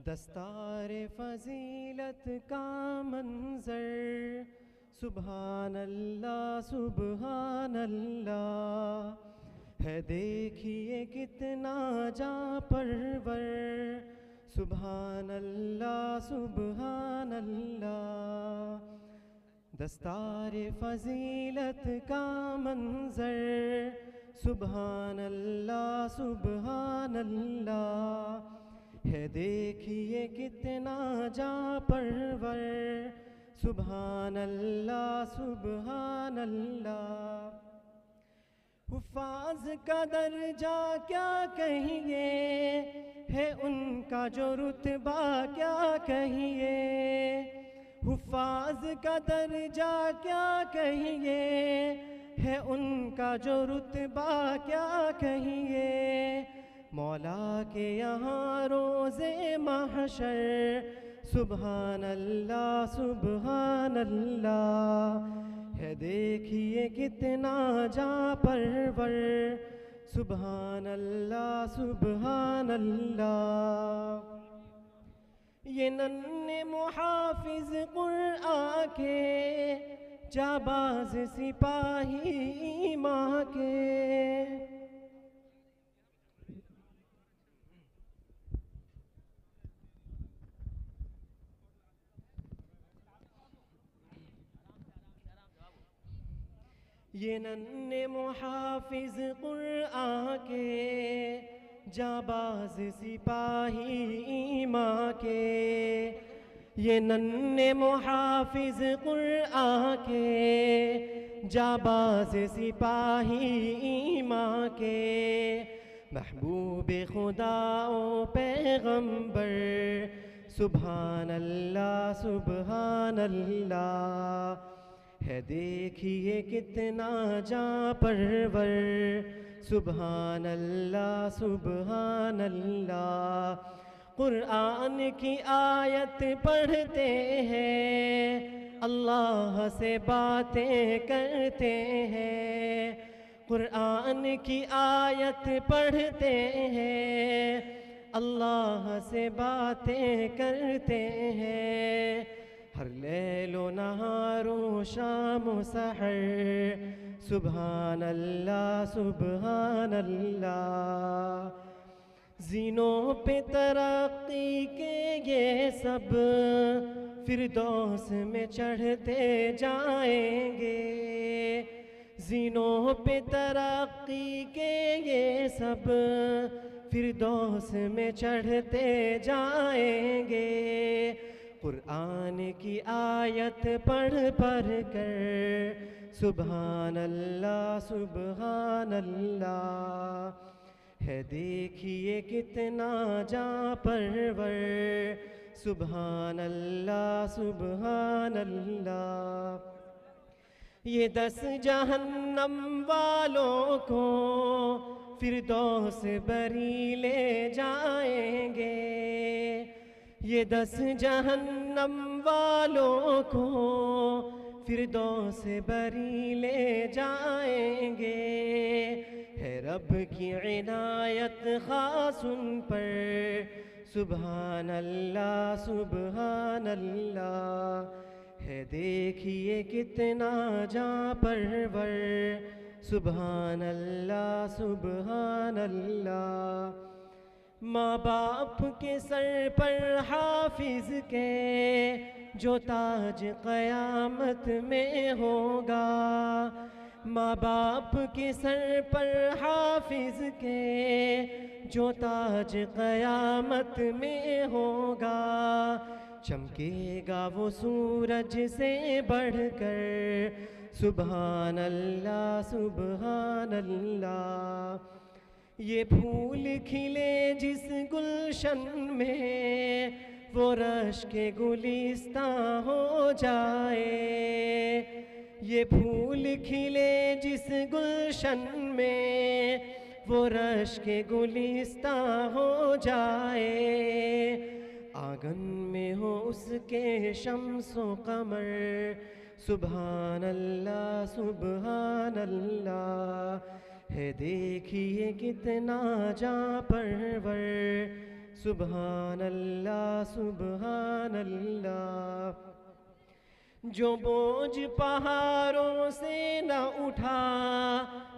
दस्तार फजीलत का मंजर, सुभान अल्लाह सुभान अल्लाह है। देखिए कितना जा परवर, सुभान अल्लाह सुभान अल्लाह। दस्तार फजीलत का मंजर, सुभान अल्लाह सुभान अल्लाह है। देखिए कितना जा परवर, सुभान अल्लाह सुभान अल्लाह। हुफ़ाज़ का दर्जा क्या कहिए, है उनका जो रुतबा क्या कहिए। हुफ़ाज़ का दर्जा क्या कहिए, है उनका जो रुतबा क्या कहिए। मौला के यहाँ रोज़े महशर, सुभान अल्लाह सुभान अल्लाह है। देखिए कितना जा परवर, सुभान अल्लाह सुभान अल्लाह। ये नन्हे मुहाफिज कुरआन के, जाबाज सिपाही माँ के। ये नन्हे मुहाफिज कुरआन के, जाबाज सिपाही माँ के। ये नन्हे मुहाफिज कुरआन के, जाबाज सिपाही माँ के। महबूब खुदा ओ पैगंबर, सुभान अल्लाह सुभान अल्लाह है। देखिए कितना जा परवर, सुभान अल्लाह सुभान अल्लाह। कुरान की आयत पढ़ते हैं, अल्लाह से बातें करते हैं। कुरान की आयत पढ़ते हैं, अल्लाह से बातें करते हैं। हर लैलो नहारो शाम सहर, सुभान अल्लाह सुभान अल्लाह। ज़ीनों पे तरक्की के ये सब, फिरदौस में चढ़ते जाएंगे। ज़ीनों पे तरक्की के ये सब, फिरदौस में चढ़ते जाएंगे। कुरान की आयत पढ़ पढ़ कर, सुभान अल्लाह सुभान अल्लाह है। देखिए कितना जा परवर, सुभान अल्लाह सुभान अल्लाह। ये 10 जहन्नम वालों को फिरदौस बरी ले जाएंगे। ये 10 जहन्नम वालों को फिरदौस बरी ले जाएंगे। है रब की इनायत खास उन पर, सुभान अल्लाह सुभान अल्लाह है। देखिए कितना जा परवर, सुभान अल्लाह सुभान अल्लाह। माँ बाप के सर पर हाफिज के, जो ताज क़यामत में होगा। माँ बाप के सर पर हाफिज के, जो ताज क़यामत में होगा। चमकेगा वो सूरज से बढ़कर, सुभान अल्लाह सुभान अल्लाह। ये फूल खिले जिस गुलशन में, वो रश के गुलिस्तां हो जाए। ये फूल खिले जिस गुलशन में, वो रश के गुलिस्तां हो जाए। आंगन में हो उसके शम्सो कमर, सुभान अल्लाह सुभान अल्लाह है। देखिए कितना जा परवर, सुभान अल्लाह सुबहान अल्लाह। जो बोझ पहाड़ों से न उठा,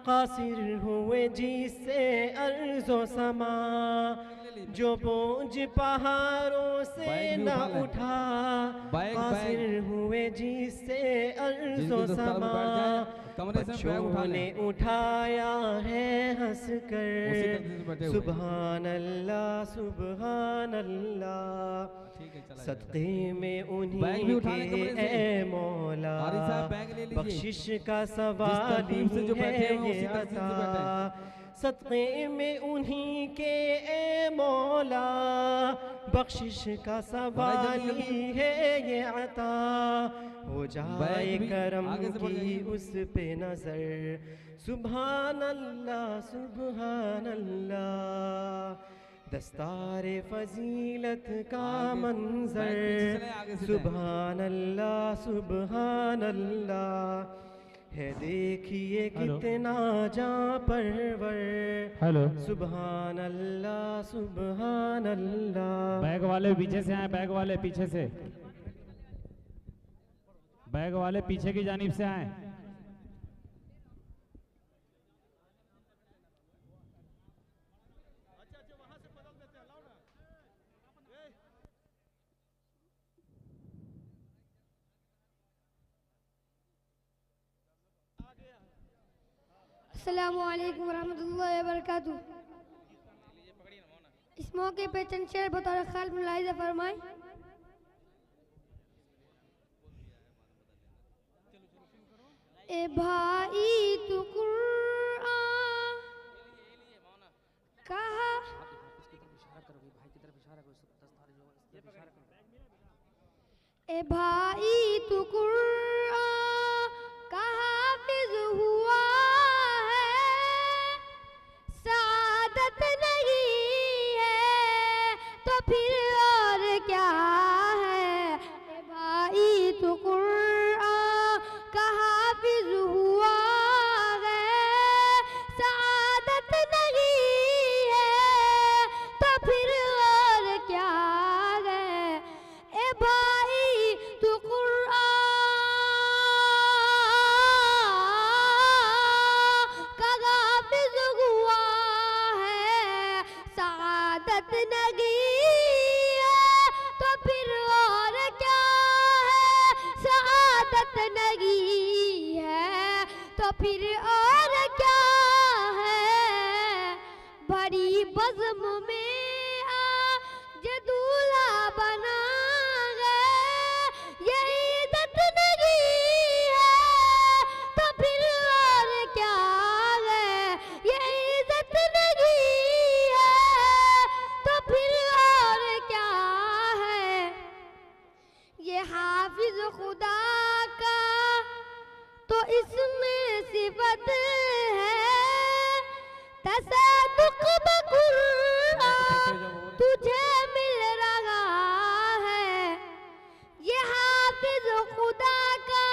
कासिर हुए जिससे अर्ज़ो समा। जो बोझ पहाड़ों से न उठा, कासिर हुए जिससे अर्ज़ो समा। बच्चों ने उठाया है हंस कर, सुबहान अल्लाह सुबहान अल्लाह। सदक़े में उन्हीं के ए मौला, बख्शिश का सवाल ही है ये अता। सदक़े में उन्हीं के ए मौला, बख्शिश का सवाल ही है ये अता। हो जाए करम की उस पे नजर, सुबहान अल्लाह सुबहान अल्लाह। दस्तारे फजीलत का मंजर, सुबहान अल्लाह सुबहान अल्लाह। है देखिए कितना जां परवर, सुबहान अल्लाह सुबहान अल्लाह। बैग वाले पीछे से आए, बैग वाले पीछे से, बैग वाले पीछे की जानिब से आए। अस्सलामु अलैकुम वरहमतुल्लाहि वबरकातुहू। इस मौके पे चंद शेर बतौर ख्याल मुलाहिज़ा फरमाएं। ए भाई तू कुरान कहा, ए भाई तू कुरान का हाफिज हुआ है, सादत नहीं है तो फिर और क्या है। ए भाई तू कुरान का हाफिज हुआ है, सादत नहीं है तो फिर और क्या है। ए भाई तू कुरान का हाफिज हुआ है, सादत नहीं है तो फिर और क्या है। सादत नहीं है तो फिर और क्या है। बड़ी बज़्म में आज दूल्हा बना है, ये इज़्ज़त नहीं है तो फिर और क्या है। ये इज़्ज़त नहीं है तो फिर और क्या है। ये हाफिज खुदा का तो इसमें सिफत है, तसद्दुक़ बकुरान तुझे मिल रहा है। ये हाफिज खुदा का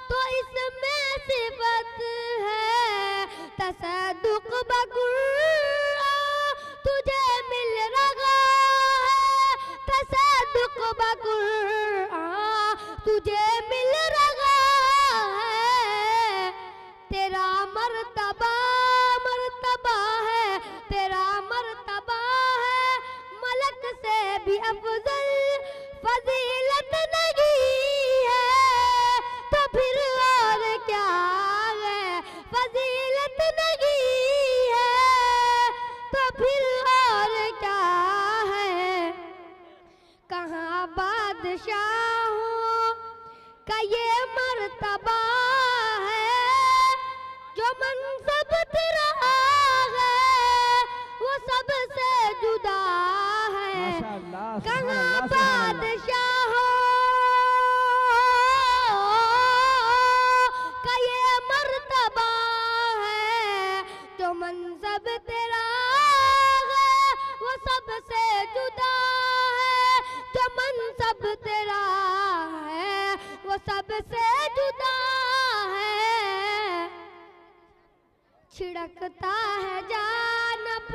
तो इसमें सिफत है, तसद्दुक़ बकुरान तुझे मिल रहा है। तसद्दुक़ बकुरान तुझे मिल रहा है। तेरा मर्तबा मर्तबा है, तेरा मर्तबा है मलक से भी अफजल। फजीलत नहीं है तो फिर और क्या है। फजीलत नहीं है तो फिर और क्या है। कहाँ बादशाहों का ये मर्तबा है, जो मनसब तेरा है वो सबसे जुदा है। कहाँ बादशाहों का ये मर्तबा है, जो मनसब तेरा है वो सबसे जुदा है। जो मनसब तेरा है वो सबसे जुदा है। छिड़कता है जानब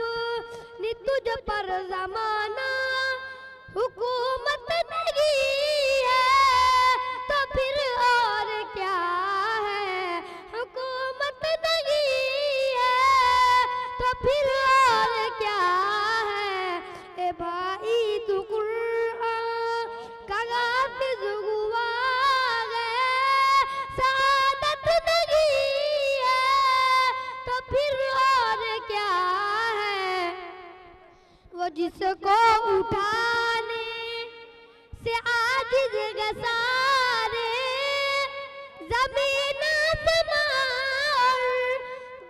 वो जिसको उठाने से आजिज़ सारे ज़मीन आसमान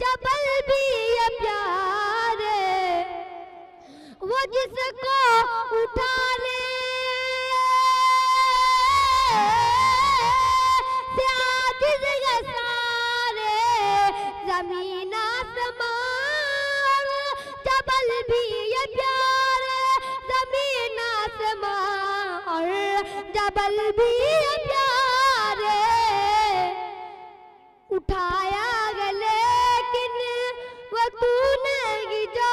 जबल भी ये प्यारे, वो जिसको उठाने से आजिज़ सारे ज़मीन आसमान जबल भी ये प्यारे, ज़मीन आसमान जबल भी ये प्यारे। उठाया गया लेकिन वो तूने की जो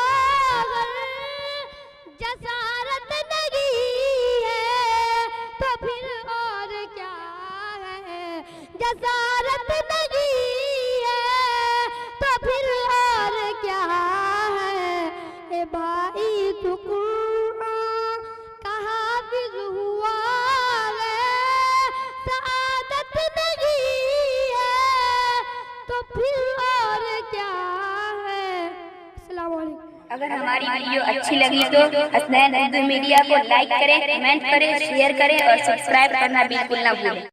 जसारत नहीं है तो फिर और क्या है, जसारत नहीं है तो फिर और क्या है। ए भाई तू कुरान का हाफिज हुआ है, सआदत नहीं है तो फिर और क्या है। अस्सलाम वालेकुम। अगर हमारी वीडियो अच्छी लगी तो हसनैन उर्दू मीडिया को लाइक करें, कमेंट करें, शेयर करें और सब्सक्राइब करना बिल्कुल ना भूलें।